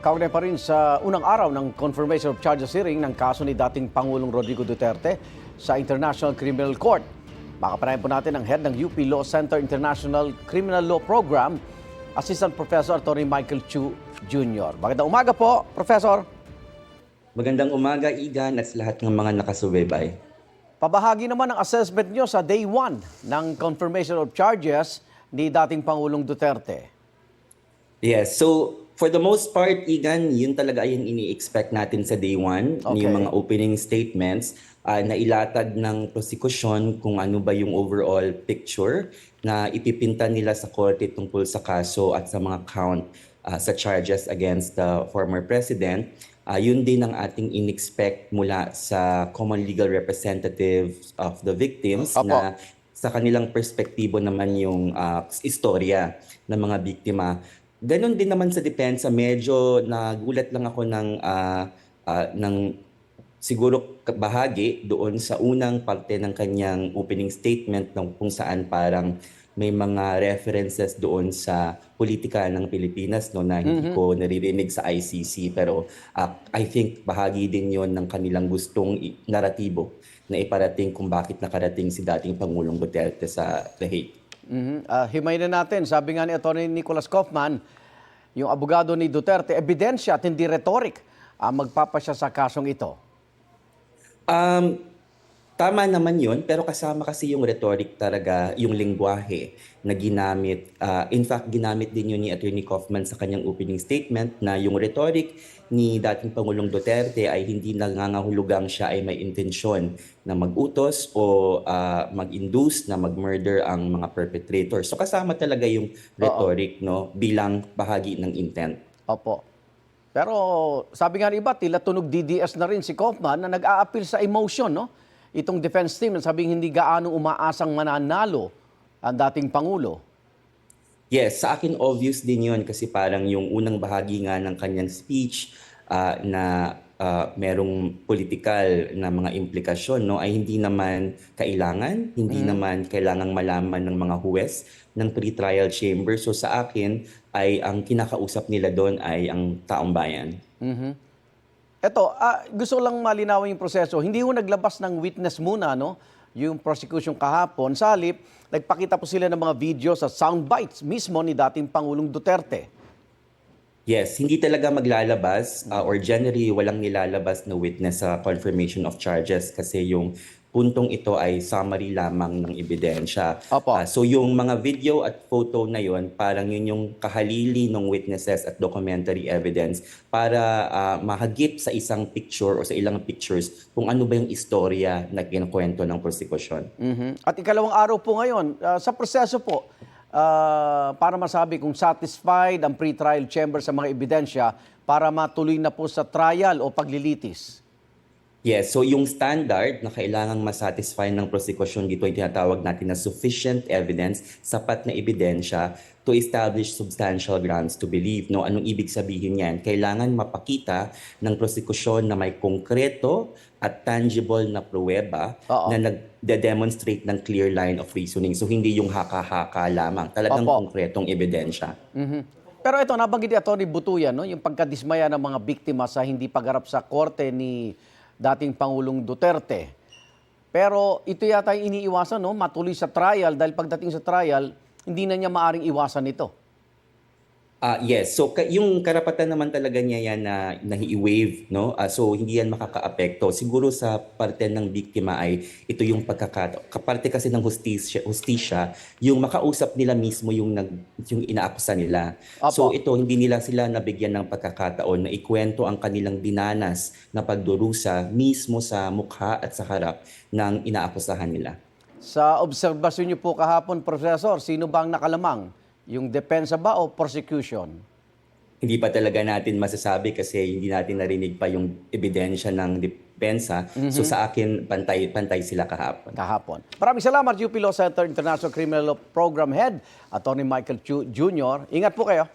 Kaugnay pa rin sa unang araw ng confirmation of charges hearing ng kaso ni dating Pangulong Rodrigo Duterte sa International Criminal Court. Makapanayan po natin ang head ng UP Law Center International Criminal Law Program, Assistant Professor Atty. Michael Chu Jr. Magandang umaga po, Professor. Magandang umaga, Igan, at sa lahat ng mga nakasubaybay. Pabahagi naman ang assessment nyo sa day 1 ng confirmation of charges ni dating Pangulong Duterte. Yes, so for the most part, Igan, yun talaga ay yung ini-expect natin sa day 1, Okay. yung mga opening statements na ilatag ng prosekusyon kung ano ba yung overall picture na ipipinta nila sa korte tungkol sa kaso at sa mga count sa charges against the former president. Yun din ang ating in-expect mula sa common legal representatives of the victims Opo. na sa kanilang perspektibo naman yung istorya ng mga biktima. Ganon din naman sa depensa, medyo nagulat lang ako ng siguro bahagi doon sa unang parte ng kanyang opening statement kung saan parang may mga references doon sa politika ng Pilipinas na hindi ko naririnig sa ICC, pero I think bahagi din yon ng kanilang gustong naratibo na iparating kung bakit nakarating si dating Pangulong Duterte sa The Hague. Himay na natin, sabi nga ni Atty. Nicholas Kaufman, yung abogado ni Duterte, ebidensya at hindi rhetoric ang magpapasya sa kasong ito. Tama naman yun, pero kasama kasi yung rhetoric talaga, yung lengguwahe na ginamit. In fact, ginamit din yun ni Atty. Kaufman sa kanyang opening statement na yung rhetoric ni dating Pangulong Duterte ay hindi nangangahulugang siya ay may intensyon na mag-utos o mag-induce na mag-murder ang mga perpetrators. So kasama talaga yung rhetoric, no, bilang bahagi ng intent. Opo. Pero sabi nga ng iba, tila tunog DDS na rin si Kaufman na nag-a-appeal sa emotion, no? Itong defense team na sabing hindi gaano umaasang mananalo ang dating Pangulo. Yes, sa akin obvious din yun kasi parang yung unang bahagi nga ng kanyang speech na merong political na mga implikasyon, no, ay hindi naman kailangang malaman ng mga huwes ng pre-trial chamber. So sa akin ay ang kinakausap nila doon ay ang taong bayan. Ito, gusto ko lang malinawin yung proseso. Hindi ho naglabas ng witness muna, no? Yung prosecution kahapon. Sa halip, nagpakita po sila ng mga video sa soundbites mismo ni dating Pangulong Duterte. Yes, hindi talaga maglalabas or generally walang nilalabas na witness sa confirmation of charges kasi yung puntong ito ay summary lamang ng ebidensya. Opo. So yung mga video at photo na yon, parang yun yung kahalili ng witnesses at documentary evidence para mahagip sa isang picture o sa ilang pictures kung ano ba yung istorya na kinukwento ng prosekusyon. At ikalawang araw po ngayon, sa proseso po, para masabi kung satisfied ang pre-trial chamber sa mga ebidensya para matuloy na po sa trial o paglilitis. Yes, so yung standard na kailangang masatisfy ng prosecution dito ay tinatawag natin na sufficient evidence, sapat na ebidensya to establish substantial grounds to believe. No, anong ibig sabihin yan? Kailangan mapakita ng prosecution na may konkreto at tangible na pruweba na nagde-demonstrate ng clear line of reasoning. So hindi yung haka-haka lamang, talagang konkretong ebidensya. Pero ito, nabanggit ni Atty. Butuyan, no? Yung pagkadismaya ng mga biktima sa hindi pagharap sa korte ni dating Pangulong Duterte. Pero ito yata yung iniiwasan, no? Matuloy sa trial dahil pagdating sa trial, hindi na niya maaring iwasan ito. Yes, so yung karapatan naman talaga niya yan na i-waive, no? So hindi yan makakaapekto. Siguro sa parte ng biktima ay ito yung kaparte kasi ng hustisya, yung makausap nila mismo yung inaakusa nila. Apo. So ito, hindi nila sila nabigyan ng pagkakataon na ikwento ang kanilang dinanas na pagdurusa mismo sa mukha at sa harap ng inaakusahan nila. Sa obserbasyon niyo po kahapon, Professor, sino ba ang nakalamang? Yung depensa ba o prosecution? Hindi pa talaga natin masasabi kasi hindi natin narinig pa yung ebidensya ng depensa. So sa akin, pantay sila kahapon. Maraming salamat, UP Law Center International Criminal Law Program Head, Atty. Michael Chu Jr. Ingat po kayo.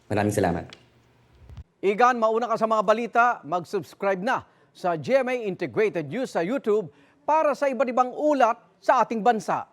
Maraming salamat. Igan, mauna ka sa mga balita, mag-subscribe na sa GMA Integrated News sa YouTube para sa iba't ibang ulat sa ating bansa.